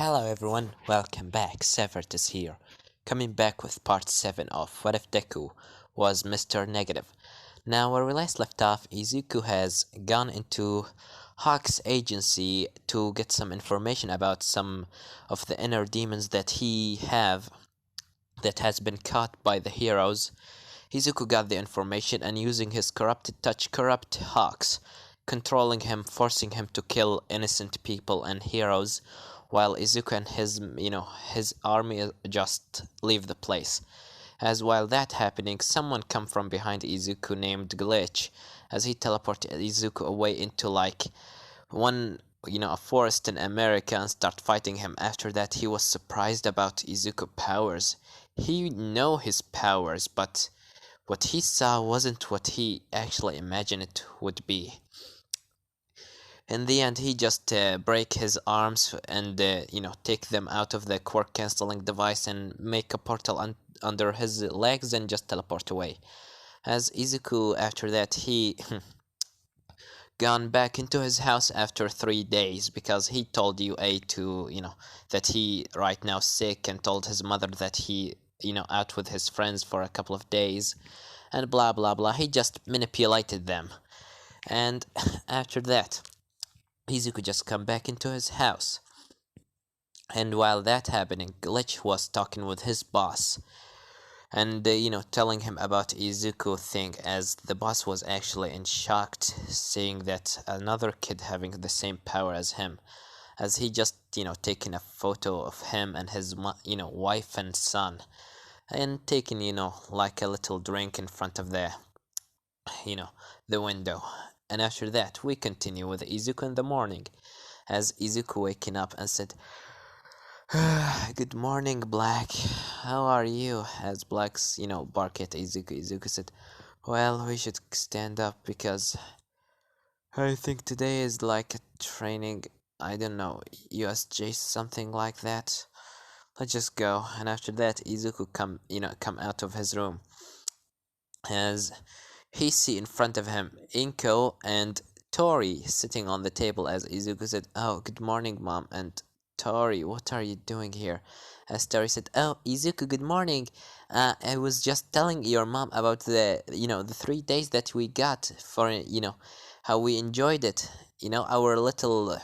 Hello everyone, welcome back. Severed is here, coming back with part 7 of What If Deku was Mr. Negative. Now, where we last left off, Izuku has gone into Hawk's agency to get some information about some of the inner demons that that has been caught by the heroes. Izuku got the information and using his corrupted touch corrupt Hawks, controlling him, forcing him to kill innocent people and heroes, while Izuku and his army just leave the place. As while that happening, someone come from behind Izuku named Glitch, as he teleported Izuku away into a forest in America and start fighting him. After that, he was surprised about Izuku powers. He know his powers, but what he saw wasn't what he actually imagined it would be. In the end, he just break his arms and take them out of the quirk cancelling device and make a portal under his legs and just teleport away. As Izuku, after that, he gone back into his house after 3 days because he told UA to that he right now sick and told his mother that he out with his friends for a couple of days and blah blah blah. He just manipulated them, and after that Izuku just come back into his house. And while that happening, Glitch was talking with his boss and telling him about Izuku thing, as the boss was actually in shock seeing that another kid having the same power as him, as he just taking a photo of him and his wife and son and taking like a little drink in front of the window. And after that, we continue with Izuku in the morning, as Izuku waking up and said, "Good morning, Black. How are you?" As Black's, bark at Izuku. Izuku said, "Well, we should stand up because I think today is like a training, I don't know, USJ, something like that. Let's just go." And after that, Izuku come out of his room, as he see in front of him Inko and Tori sitting on the table, as Izuku said, "Oh, good morning, Mom." And Tori, "What are you doing here?" As Tori said, "Oh, Izuku, good morning. I was just telling your mom about the 3 days that we got for, how we enjoyed it. Our little,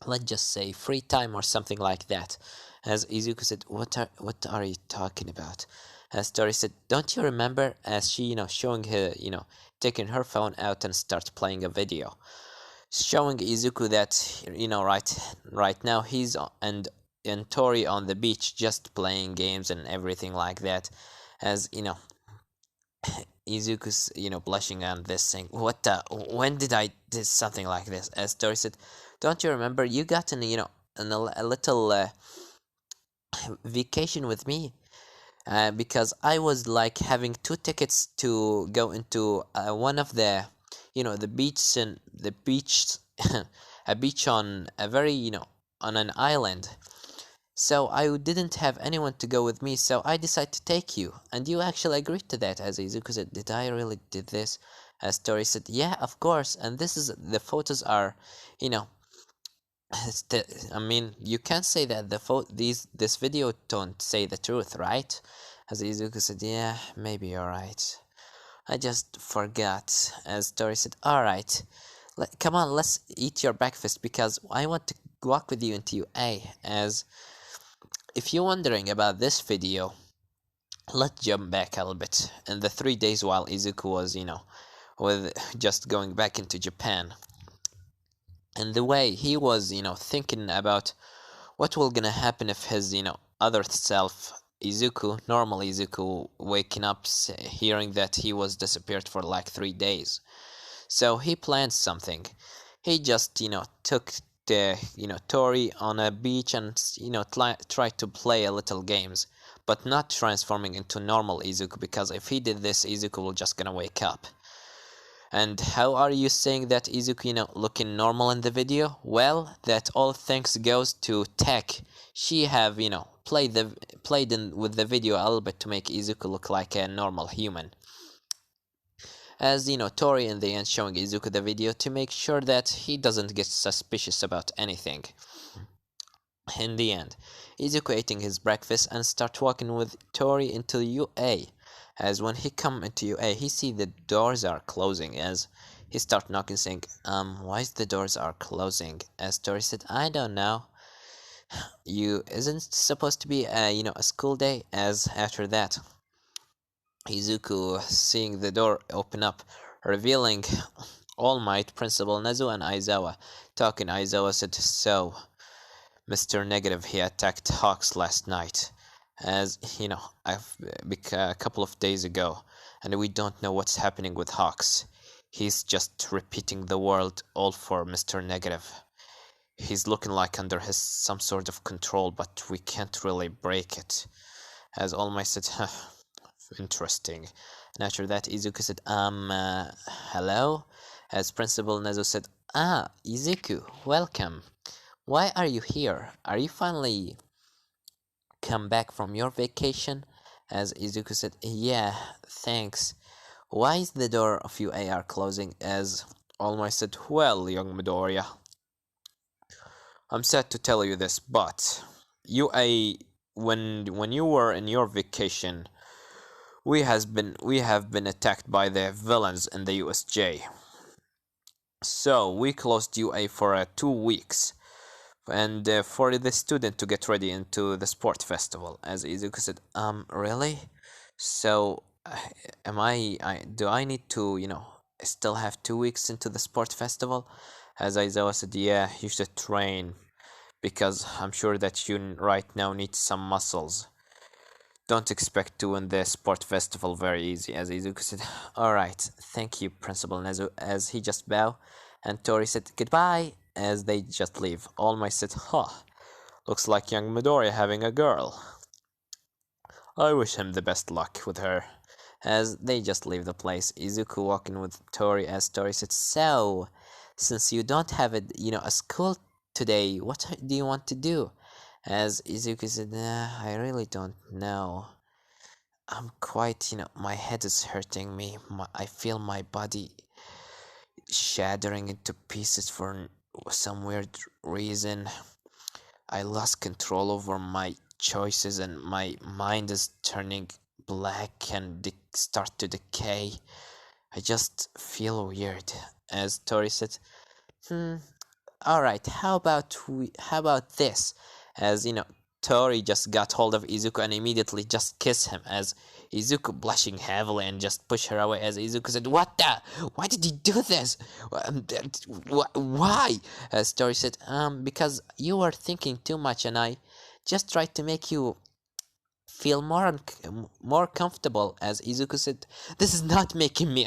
let's just say, free time or something like that." As Izuku said, what are you talking about?" As Tori said, "Don't you remember?" As she, showing her, taking her phone out and start playing a video, showing Izuku that, right now he's and Tori on the beach just playing games and everything like that. As Izuku's, blushing on this, saying, when did I did something like this?" As Tori said, "Don't you remember? You got a little vacation with me." Because I was like having 2 tickets to go into one of the beach and the beach, a beach on a very, on an island. So I didn't have anyone to go with me, so I decided to take you, and you actually agreed to that." As Izuku said, "Did I really did this?" As Tori said, "Yeah, of course, and this is the photos are, I mean, you can't say that this video don't say the truth, right?" As Izuku said, "Yeah, maybe you're right. I just forgot." As Tori said, "Alright, come on, let's eat your breakfast because I want to walk with you into UA." As if you're wondering about this video, let's jump back a little bit in the 3 days while Izuku was, with just going back into Japan. And the way he was, thinking about what will gonna happen if his, other self, Izuku, normal Izuku, waking up hearing that he was disappeared for like 3 days. So he planned something. He just, took the, Tori on a beach and, tried to play a little games, but not transforming into normal Izuku, because if he did this, Izuku will just gonna wake up. And how are you saying that Izuku, looking normal in the video? Well, that all thanks goes to Tech. She have, played with the video a little bit to make Izuku look like a normal human. As Tori in the end showing Izuku the video to make sure that he doesn't get suspicious about anything. In the end, Izuku eating his breakfast and start walking with Tori into UA. As when he come into UA, he see the doors are closing. As he start knocking, saying, why is the doors are closing? As Tori said, I don't know. You isn't supposed to be a school day. As after that, Izuku seeing the door open up, revealing All Might, Principal Nezu, and Aizawa. Talking, Aizawa said, so, Mr.negative, he attacked Hawks last night. As, a couple of days ago, and we don't know what's happening with Hawks. He's just repeating the world all for Mr.negative. He's looking like under his some sort of control, but we can't really break it. As All Might said, interesting. And after that, Izuku said, hello? As Principal Nezu said, Izuku, welcome. Why are you here? Are you finally come back from your vacation? As Izuku said, yeah, thanks. Why is the door of UAR closing? As All Might said, well, young Midoriya, I'm sad to tell you this, but when you were in your vacation, we have been attacked by the villains in the USJ. So we closed UA for 2 weeks, and for the student to get ready into the sport festival. As Izuku said, really? So, do I need to, still have 2 weeks into the sport festival? As Aizawa said, yeah, you should train, because I'm sure that you right now need some muscles. Don't expect to win the sport festival very easy. As Izuku said, alright, thank you, Principal Nezu, as he just bow, and Tori said goodbye, as they just leave. All Might said, looks like young Midori having a girl. I wish him the best luck with her. As they just leave the place, Izuku walking with Tori, as Tori said, so, since you don't have a school today, what do you want to do? As Izuku said, I really don't know. I'm quite, my head is hurting me. I feel my body shattering into pieces for some weird reason. I lost control over my choices and my mind is turning black and start to decay. I just feel weird. As Tori said, alright, how about this? As Tori just got hold of Izuku and immediately just kissed him, as Izuku blushing heavily and just pushed her away. As Izuku said, what the? Why did you do this? Why? As Tori said, because you were thinking too much and I just tried to make you feel more comfortable. As Izuku said, this is not making me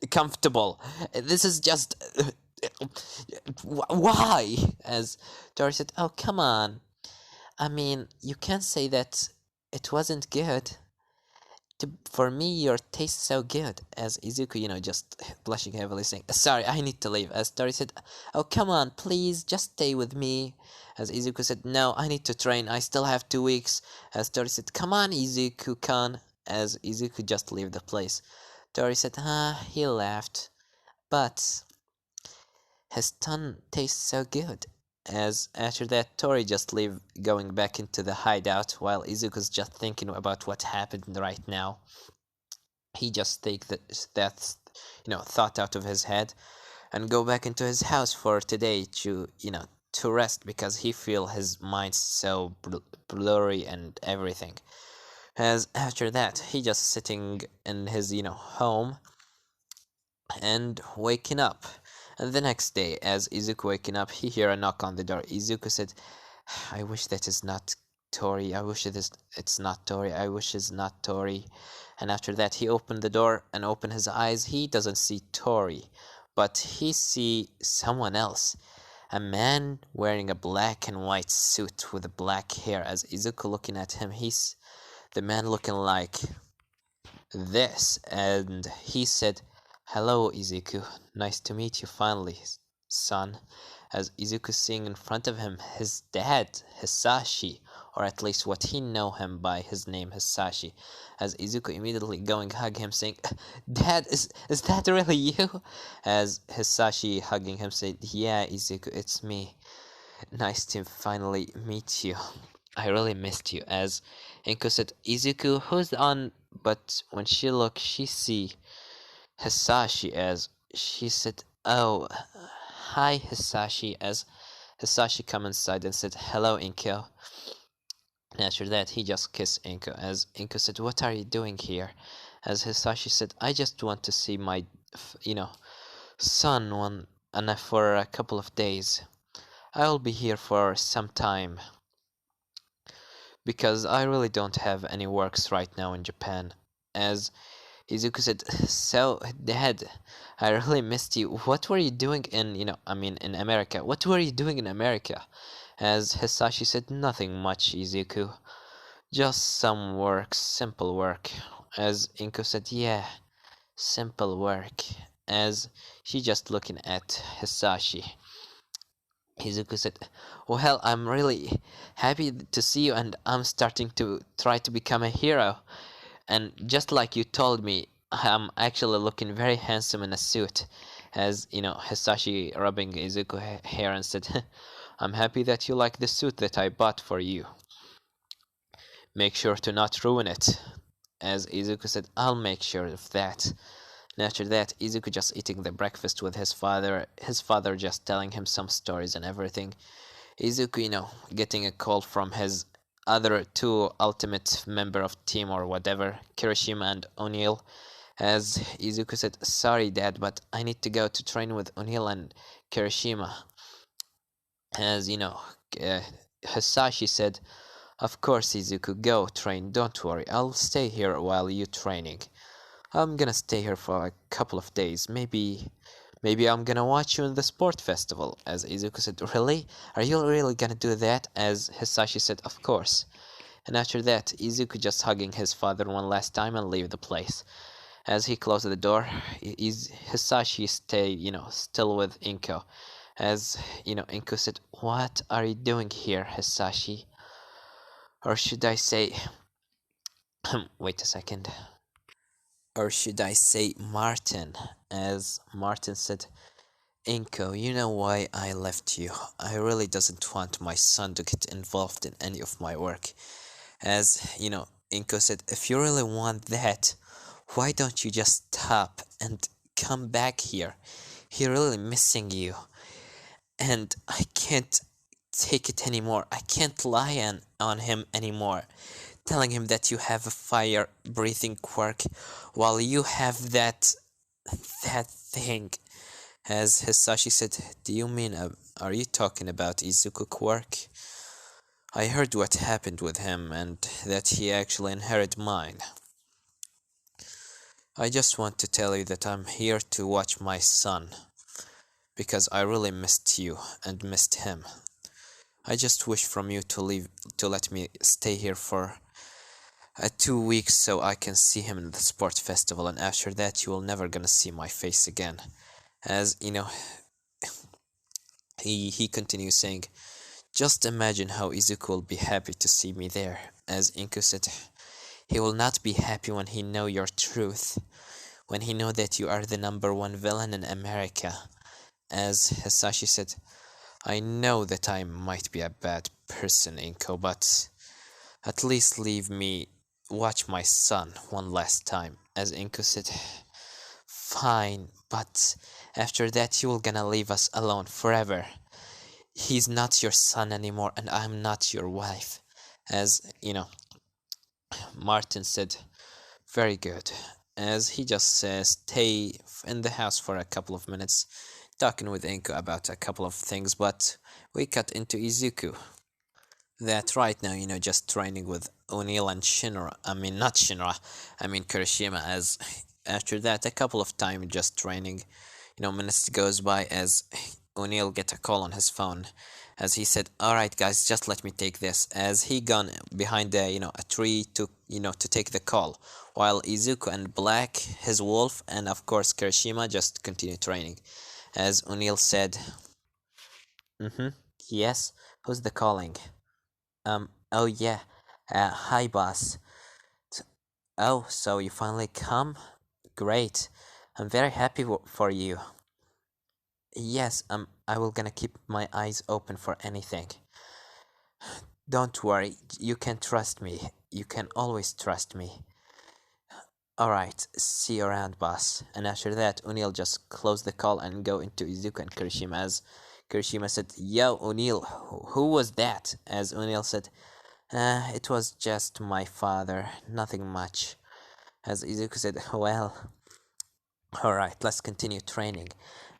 comfortable. This is just why? As Tori said, oh come on. I mean, you can't say that it wasn't good. For me, your taste so good. As Izuku, just blushing heavily, saying, sorry, I need to leave. As Tori said, oh, come on, please, just stay with me. As Izuku said, no, I need to train. I still have 2 weeks. As Tori said, come on, Izuku-kan. As Izuku just leave the place. Tori said, he laughed. But his tongue tastes so good. As after that, Tori just leave, going back into the hideout, while Izuku's just thinking about what happened right now. He just take that thought out of his head and go back into his house for today to rest, because he feel his mind so blurry and everything. As after that, he just sitting in his home and waking up. And the next day, as Izuku waking up, he hear a knock on the door. Izuku said, I wish that is not Tori. I wish it's not Tori. I wish it's not Tori. And after that, he opened the door and opened his eyes. He doesn't see Tori, but he see someone else. A man wearing a black and white suit with black hair. As Izuku looking at him, he's the man looking like this. And he said, hello, Izuku. Nice to meet you finally, son. As Izuku seeing in front of him his dad, Hisashi, or at least what he know him by his name, Hisashi. As Izuku immediately going hug him, saying, Dad, is that really you? As Hisashi hugging him said, yeah, Izuku, it's me. Nice to finally meet you. I really missed you. As Inko said, Izuku, who's on? But when she looked, she see Hisashi as she said, "Oh, hi, Hisashi." As Hisashi come inside and said, "Hello, Inko." And after that, he just kissed Inko. As Inko said, "What are you doing here?" As Hisashi said, "I just want to see my, son one and for a couple of days. I'll be here for some time because I really don't have any works right now in Japan." As Izuku said, "So, Dad, I really missed you. What were you doing in, in America? What were you doing in America?" As Hisashi said, "Nothing much, Izuku. Just some work, simple work." As Inko said, "Yeah, simple work." As she just looking at Hisashi. Izuku said, "Well, I'm really happy to see you, and I'm starting to try to become a hero. And just like you told me, I'm actually looking very handsome in a suit." As Hisashi rubbing Izuku hair and said, "I'm happy that you like the suit that I bought for you. Make sure to not ruin it." As Izuku said, "I'll make sure of that." And after that, Izuku just eating the breakfast with his father just telling him some stories and everything. Izuku, getting a call from his other two ultimate member of team or whatever, Kirishima and O'Neil. As Izuku said, "Sorry, Dad, but I need to go to train with O'Neil and Kirishima." As Hisashi said, "Of course, Izuku, go train. Don't worry. I'll stay here while you training. I'm gonna stay here for a couple of days. Maybe I'm gonna watch you in the sport festival." As Izuku said, "Really? Are you really gonna do that?" As Hisashi said, "Of course." And after that, Izuku just hugging his father one last time and leave the place. As he closed the door, Hisashi stay, still with Inko. As, Inko said, "What are you doing here, Hisashi?" Or should I say, wait a second. Or should I say Martin? As Martin said, "Inko, you know why I left you. I really doesn't want my son to get involved in any of my work." As, Inko said, "If you really want that, why don't you just stop and come back here? He really missing you. And I can't take it anymore. I can't lie on him anymore, telling him that you have a fire breathing quirk while you have that thing." As Hisashi said, "Do you mean, are you talking about Izuku quirk? I heard what happened with him and that he actually inherited mine. I just want to tell you that I'm here to watch my son, because I really missed you and missed him. I just wish from you to let me stay here for 2 weeks so I can see him in the sport festival, and after that you will never gonna see my face again." As he continues saying, "Just imagine how Izuku will be happy to see me there." As Inko said, "He will not be happy when he know your truth, when he know that you are the number one villain in America." As Hisashi said, "I know that I might be a bad person, Inko, but at least leave me watch my son one last time." As Inko said, "Fine, but after that you will gonna leave us alone forever. He's not your son anymore, and I'm not your wife." As Martin said, "Very good." As he just stay in the house for a couple of minutes, talking with Inko about a couple of things, but we cut into Izuku, that right now, just training with O'Neil and Shinra. I mean, not Shinra, I mean Kirishima. As after that, a couple of time just training, minutes goes by as O'Neil get a call on his phone. As he said, "Alright guys, just let me take this." As he gone behind a tree to take the call, while Izuku and Black, his wolf, and of course Kirishima just continue training. As O'Neil said, "Mm-hmm, yes, who's the calling?" Oh yeah. Hi boss. T- Oh, so you finally come? Great. I'm very happy for you. Yes, I will gonna keep my eyes open for anything. Don't worry, you can trust me. You can always trust me. Alright, see you around, boss. And after that, O'Neill just closed the call and go into Izuku and Kirishima as Kirishima said, Yo, O'Neill, who was that? As O'Neill said, it was just my father, nothing much. As Izuku said, well, alright, let's continue training.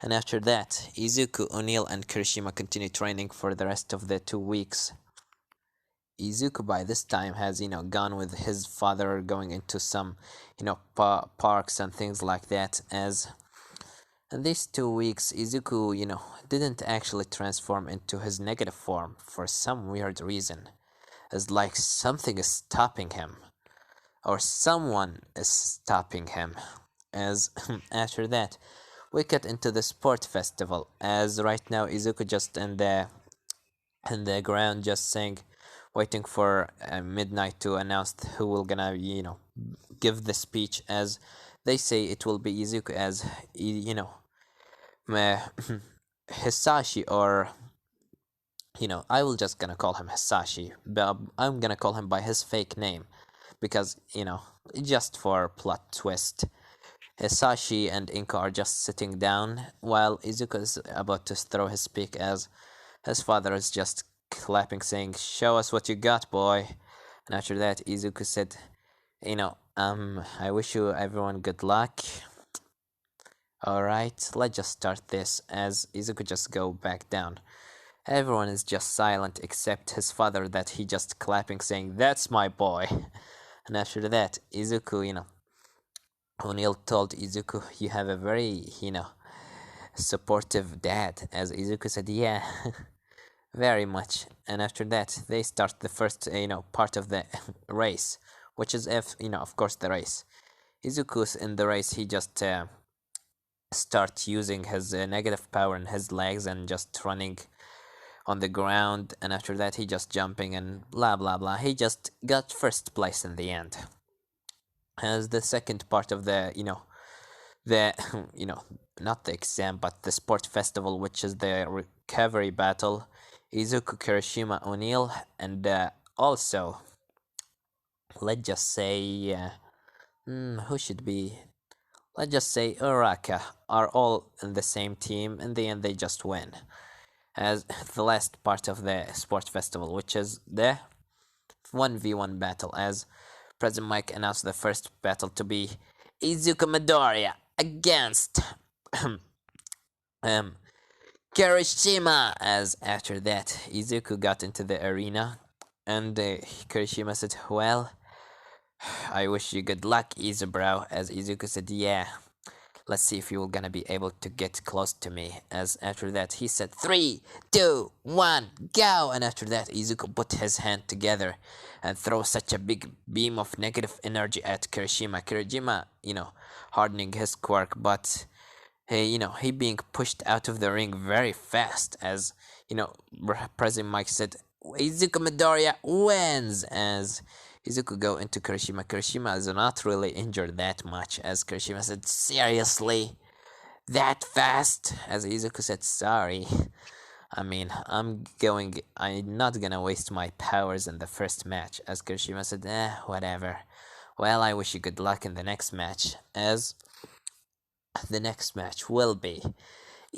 And after that, Izuku, O'Neill, and Kirishima continue training for the rest of the 2 weeks. Izuku by this time has, gone with his father going into some, parks and things like that. As in these 2 weeks, Izuku, didn't actually transform into his negative form for some weird reason. It's like something is stopping him, or someone is stopping him. As after that, we cut into the sport festival. As right now, Izuku just in the ground, just saying, waiting for midnight to announce who will gonna, give the speech. As they say, it will be Izuku, as Hisashi, or I will just gonna call him Hisashi, but I'm gonna call him by his fake name because just for plot twist. Hisashi and Inko are just sitting down while Izuku is about to throw his pick, as his father is just clapping, saying, "Show us what you got, boy." And after that, Izuku said, I wish you everyone good luck. Alright, let's just start this. As Izuku just go back down. Everyone is just silent except his father, that he just clapping, saying, "That's my boy." And after that, Izuku, O'Neill told Izuku, "You have a very, supportive dad." As Izuku said, "Yeah." Very much. And after that, they start the first, part of the race, which is, of course, the race. Izuku's in the race, he just start using his negative power in his legs and just running on the ground. And after that, he just jumping and blah blah blah. He just got first place in the end. As the second part of the, the, not the exam, but the sport festival, which is the recovery battle. Izuku, Kirishima, O'Neill, and also, let's just say, who should be? Let's just say Uraka are all in the same team. In the end, they just win. As the last part of the sport festival, which is the 1v1 battle, as President Mike announced the first battle to be Izuku Midoriya against Kirishima. As after that, Izuku got into the arena, and Kirishima said, "Well, I wish you good luck, Izubro." As Izuku said, "Yeah, let's see if you're gonna be able to get close to me." As after that, he said, 3, 2, 1, go! And after that, Izuku put his hand together and throw such a big beam of negative energy at Kirishima. Kirishima, hardening his quirk, but he being pushed out of the ring very fast. As President Mike said, Izuku Midoriya wins. As Izuku go into Kirishima. Kirishima is not really injured that much. As Kirishima said, "Seriously? That fast?" As Izuku said, "Sorry. I mean, I'm not gonna waste my powers in the first match." As Kirishima said, whatever. Well, I wish you good luck in the next match. As the next match will be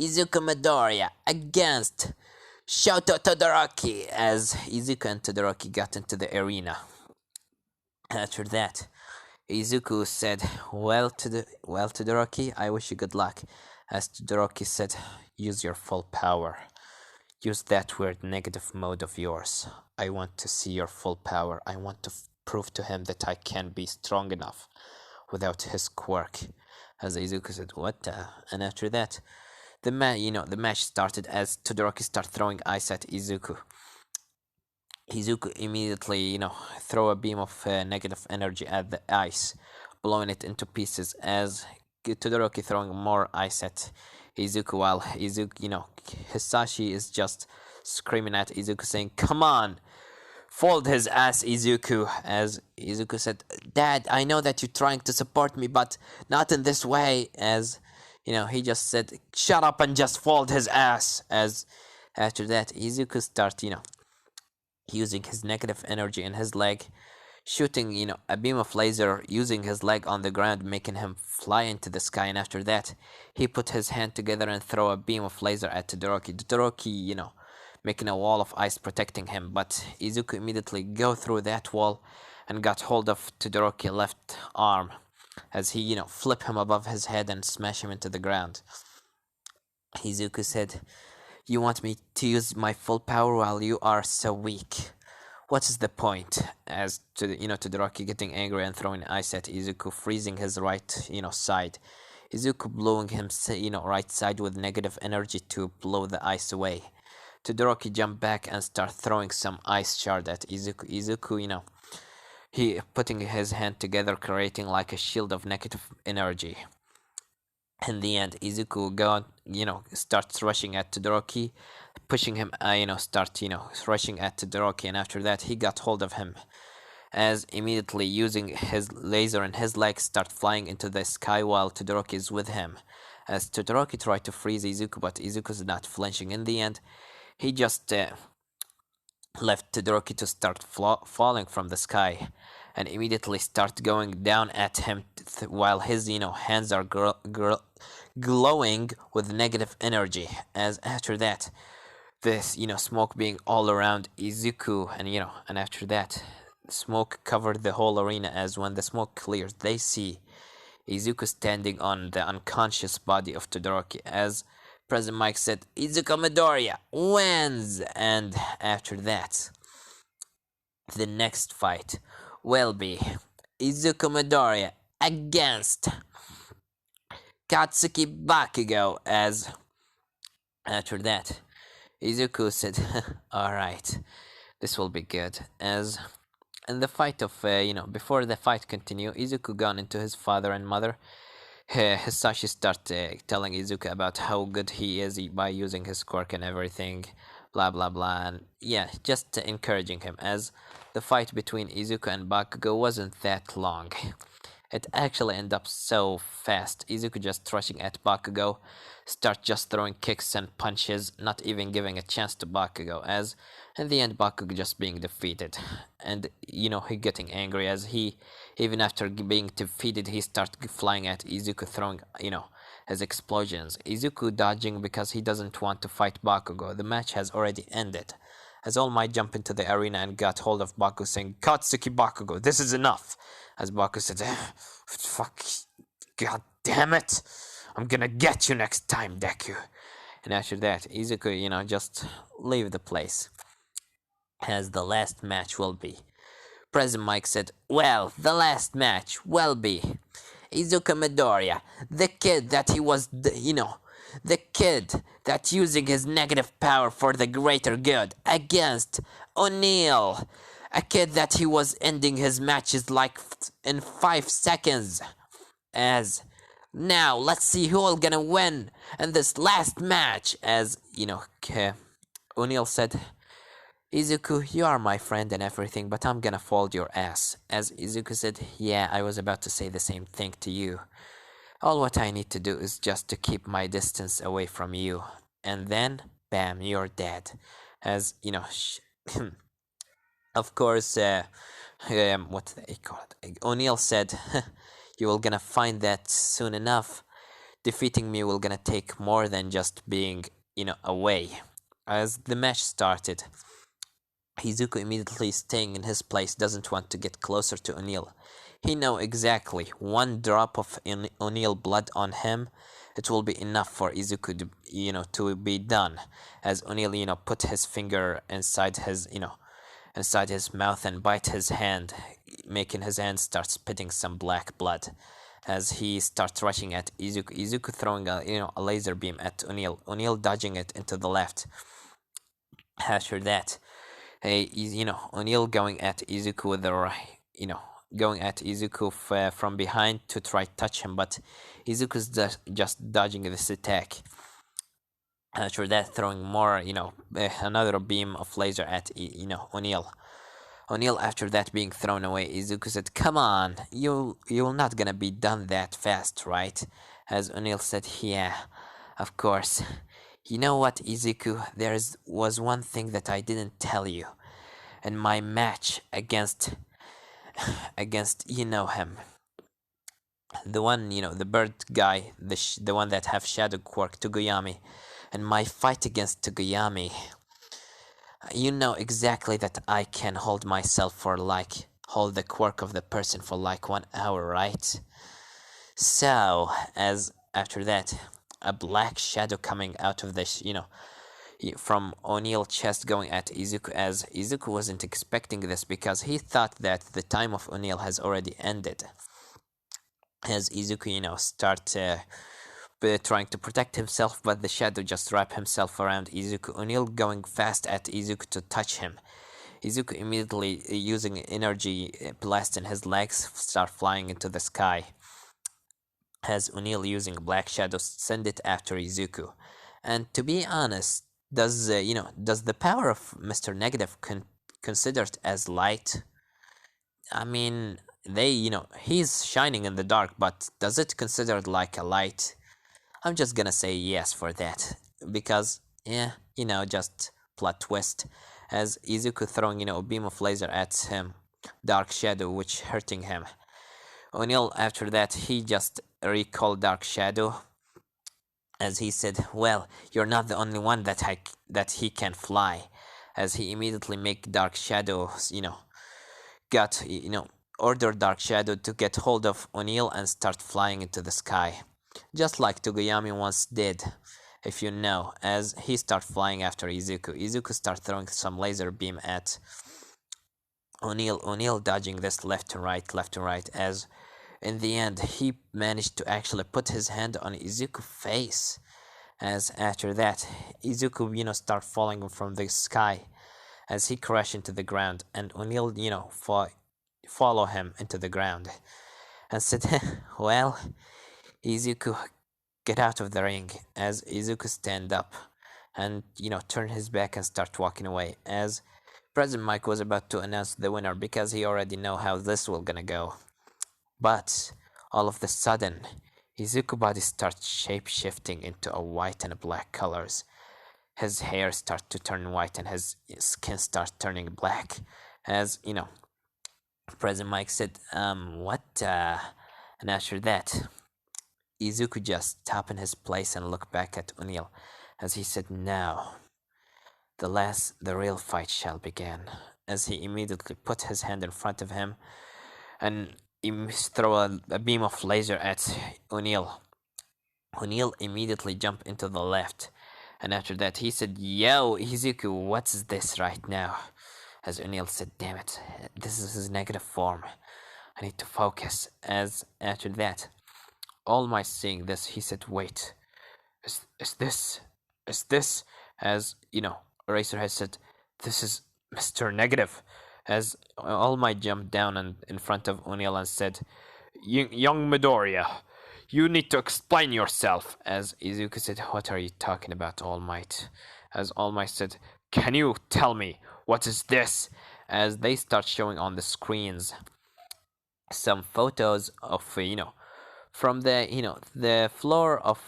Izuku Midoriya against Shoto Todoroki. As Izuku and Todoroki got into the arena. After that, Izuku said, well, Todoroki, I wish you good luck." As Todoroki said, "Use your full power. Use that weird negative mode of yours. I want to see your full power. I want to prove to him that I can be strong enough without his quirk." As Izuku said, "What?" And after that, the match started. As Todoroki started throwing ice at Izuku. Izuku immediately, throw a beam of negative energy at the ice, blowing it into pieces. As Todoroki throwing more ice at Izuku, while Izuku, Hisashi is just screaming at Izuku, saying, "Come on, fold his ass, Izuku." As Izuku said, "Dad, I know that you're trying to support me, but not in this way." As He just said, "Shut up and just fold his ass." As after that, Izuku start, using his negative energy in his leg, shooting, a beam of laser using his leg on the ground, making him fly into the sky. And after that, he put his hand together and throw a beam of laser at Todoroki. Todoroki, making a wall of ice protecting him, but Izuku immediately go through that wall and got hold of Todoroki left arm as he, flip him above his head and smash him into the ground. Izuku said, "You want me to use my full power while you are so weak? What is the point?" As to Todoroki getting angry and throwing ice at Izuku, freezing his right, side. Izuku blowing him, right side with negative energy to blow the ice away. Todoroki jumped back and start throwing some ice shard at Izuku. Izuku, he putting his hand together, creating like a shield of negative energy. In the end, Izuku starts rushing at Todoroki, pushing him, start, rushing at Todoroki, and after that, he got hold of him, as immediately using his laser and his legs start flying into the sky while Todoroki is with him. As Todoroki tried to freeze Izuku, but Izuku's not flinching. In the end, he just left Todoroki to start falling from the sky, and immediately start going down at him while his hands are glowing with negative energy. As after that, this smoke being all around Izuku, and after that, smoke covered the whole arena. As when the smoke clears, they see Izuku standing on the unconscious body of Todoroki. As President Mike said, "Izuku Midoriya wins!" And after that, the next fight will be Izuku Midoriya against Katsuki Bakugo. As after that, Izuku said, "Alright, this will be good." As in the fight of, before the fight continue, Izuku gone into his father and mother. Hisashi start telling Izuku about how good he is by using his quirk and everything, blah blah blah, and yeah, just encouraging him. As the fight between Izuku and Bakugo wasn't that long. It actually ended up so fast. Izuku just rushing at Bakugo, start just throwing kicks and punches, not even giving a chance to Bakugo. As in the end, Bakugo just being defeated, and he getting angry as he, even after being defeated, he start flying at Izuku, throwing his explosions. Izuku dodging because he doesn't want to fight Bakugo. The match has already ended. As All Might jump into the arena and got hold of Bakugo, saying, "Katsuki Bakugo, this is enough." As Bakugo said, "Fuck, god damn it, I'm gonna get you next time, Deku." And after that, Izuku, just leave the place. As the last match will be. President Mike said, "Well, the last match will be Izuku Midoriya, the kid that he was, the kid that using his negative power for the greater good, against O'Neil, a kid that he was ending his matches like in 5 seconds." As now, let's see who will gonna win in this last match. As O'Neil said, "Izuku, you are my friend and everything, but I'm gonna fold your ass." As Izuku said, "Yeah, I was about to say the same thing to you. All what I need to do is just to keep my distance away from you. And then, bam, you're dead." As, of course, what they call it? O'Neil said, "You will gonna find that soon enough. Defeating me will gonna take more than just being, away." As the match started, Izuku immediately staying in his place, doesn't want to get closer to O'Neil. He know exactly one drop of O'Neil blood on him, it will be enough for Izuku to be done. As O'Neil, put his finger inside his mouth and bite his hand, making his hand start spitting some black blood. As he starts rushing at Izuku throwing a laser beam at O'Neil dodging it into the left. After that, O'Neil going at Izuku with the right, going at Izuku from behind to try to touch him, but Izuku's just dodging this attack. After that, throwing more, another beam of laser at, O'Neil. O'Neil, after that being thrown away, Izuku said, "Come on, you're not gonna be done that fast, right?" As O'Neill said, yeah, of course. You know what, Izuku? Was one thing that I didn't tell you. In my match against you know him, the one the bird guy, the one that have shadow quirk, Toguyami. In my fight against Toguyami, you know exactly that I can hold myself for like hold the quirk of the person for like 1 hour, right? So, as after that, a black shadow coming out of the from O'Neill's chest going at Izuku, as Izuku wasn't expecting this because he thought that the time of O'Neill has already ended. As Izuku, start trying to protect himself, but the shadow just wrapped himself around Izuku. O'Neill going fast at Izuku to touch him. Izuku immediately using energy blast in his legs start flying into the sky. As O'Neill using Black Shadow send it after Izuku. And to be honest, does the power of Mr. Negative considered as light? I mean, he's shining in the dark, but does it considered like a light? I'm just gonna say yes for that because yeah, just plot twist as Izuku throwing a beam of laser at him, Dark Shadow, which hurting him. O'Neill after that he just recalled Dark Shadow as he said, "Well, you're not the only one that he can fly." As he immediately make Dark Shadow, got ordered Dark Shadow to get hold of O'Neill and start flying into the sky, just like Toguyami once did. If you know, as he start flying after Izuku, Izuku start throwing some laser beam at O'Neill. O'Neill dodging this left to right, as in the end he managed to actually put his hand on Izuku's face. As after that, Izuku, start falling from the sky as he crashed into the ground, and O'Neill, follow him into the ground and said, "Well, Izuku, get out of the ring." As Izuku stand up and turn his back and start walking away. As President Mike was about to announce the winner because he already know how this will gonna go, but all of the sudden, Izuku body starts shape shifting into a white and a black colors. His hair starts to turn white and his skin starts turning black. As President Mike said, what? And after that, Izuku just stopped in his place and looked back at O'Neill as he said, "Now, the real fight shall begin." As he immediately put his hand in front of him and throw a beam of laser at O'Neill. O'Neill immediately jumped into the left, and after that he said, "Yo, Izuku, what's this right now?" As O'Neill said, "Damn it, this is his negative form. I need to focus." As after that, All Might seeing this, he said, "Wait, is this?" As Eraserhead said, "This is Mr. Negative." As All Might jumped down and in front of O'Neill and said, Young Midoriya, you need to explain yourself." As Izuku said, "What are you talking about, All Might?" As All Might said, "Can you tell me what is this?" As they start showing on the screens some photos of from the the floor of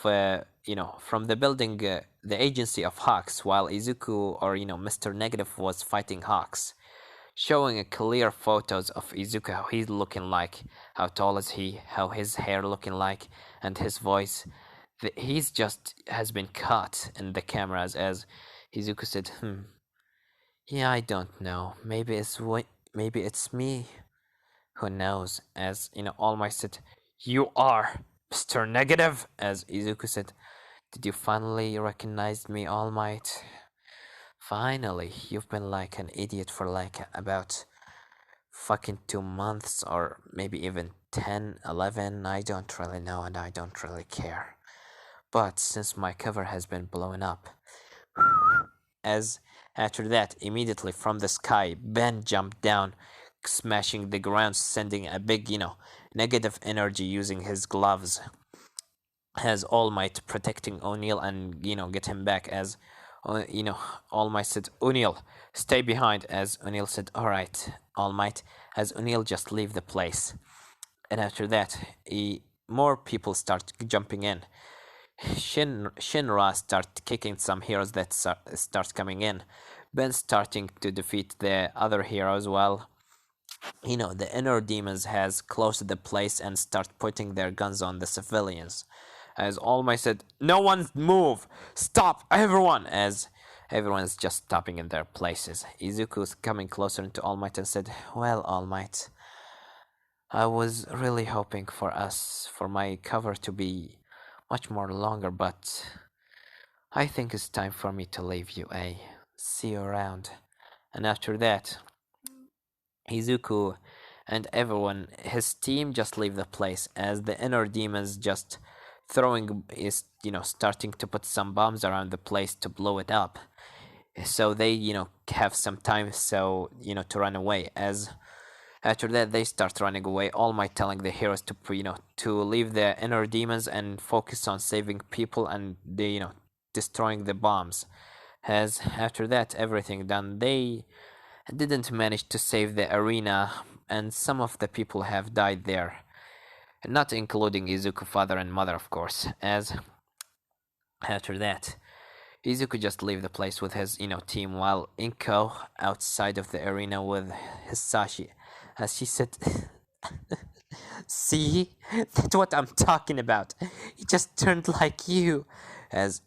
from the building, the agency of Hawks, while Izuku or Mr. Negative was fighting Hawks, showing a clear photos of Izuku, how he's looking like, how tall is he, how his hair looking like, and his voice. He's just has been caught in the cameras. As Izuku said, yeah, I don't know. Maybe it's me. Who knows?" As All Might said, "You are Mr. Negative." As Izuku said, "Did you finally recognize me, All Might?" "Finally, you've been like an idiot for like about fucking 2 months, or maybe even 10, 11. I don't really know and I don't really care. But since my cover has been blowing up." As after that, immediately from the sky, Ben jumped down, smashing the ground, sending a big, negative energy using his gloves. As All Might protecting O'Neill and get him back. As All Might said, "O'Neill, stay behind." As O'Neill said, "All right, All Might." As O'Neill just leave the place, and after that, more people start jumping in. Shinra start kicking some heroes that start coming in. Ben starting to defeat the other heroes while the inner demons has closed the place and start putting their guns on the civilians. As All Might said, "No one move! Stop, everyone!" As everyone's just stopping in their places. Izuku's coming closer to All Might and said, "Well, All Might, I was really hoping for my cover to be much more longer, but I think it's time for me to leave you, eh? See you around." And after that, Izuku and everyone, his team, just leave the place as the inner demons just starting to put some bombs around the place to blow it up. So they, have some time to run away. As after that, they start running away. All Might telling the heroes to leave the inner demons and focus on saving people and destroying the bombs. As after that, everything done, they didn't manage to save the arena, and some of the people have died there, not including Izuku father and mother, of course. As after that, Izuku just leave the place with his team while Inko outside of the arena with Hisashi, as she said, "See, that's what I'm talking about. He just turned like you." As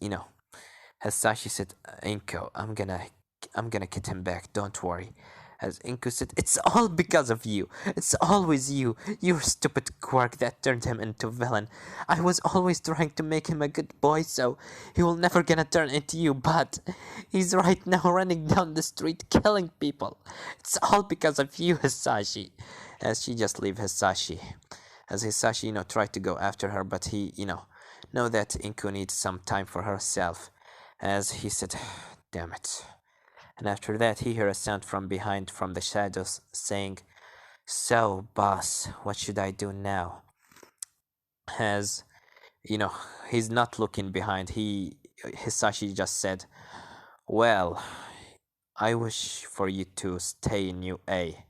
Hisashi said, "Inko, I'm gonna get him back. Don't worry." As Inko said, "It's all because of you. It's always you. Your stupid quirk that turned him into villain. I was always trying to make him a good boy, so he will never gonna turn into you. But he's right now running down the street killing people. It's all because of you, Hisashi." As she just leave Hisashi, as Hisashi tried to go after her, but he know that Inko needs some time for herself. As he said, "Damn it." And after that, he heard a sound from behind, from the shadows, saying, "So, boss, what should I do now?" As he's not looking behind. Hisashi just said, "Well, I wish for you to stay in UA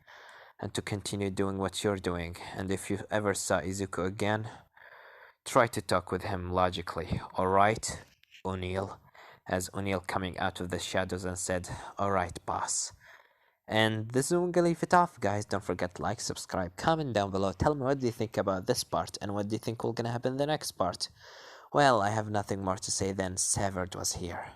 and to continue doing what you're doing. And if you ever saw Izuku again, try to talk with him logically, alright, O'Neill?" As O'Neill coming out of the shadows and said, "Alright, boss." And this is when we're gonna leave it off, guys. Don't forget to like, subscribe, comment down below. Tell me what do you think about this part and what do you think will gonna happen in the next part. Well, I have nothing more to say than Severed was here.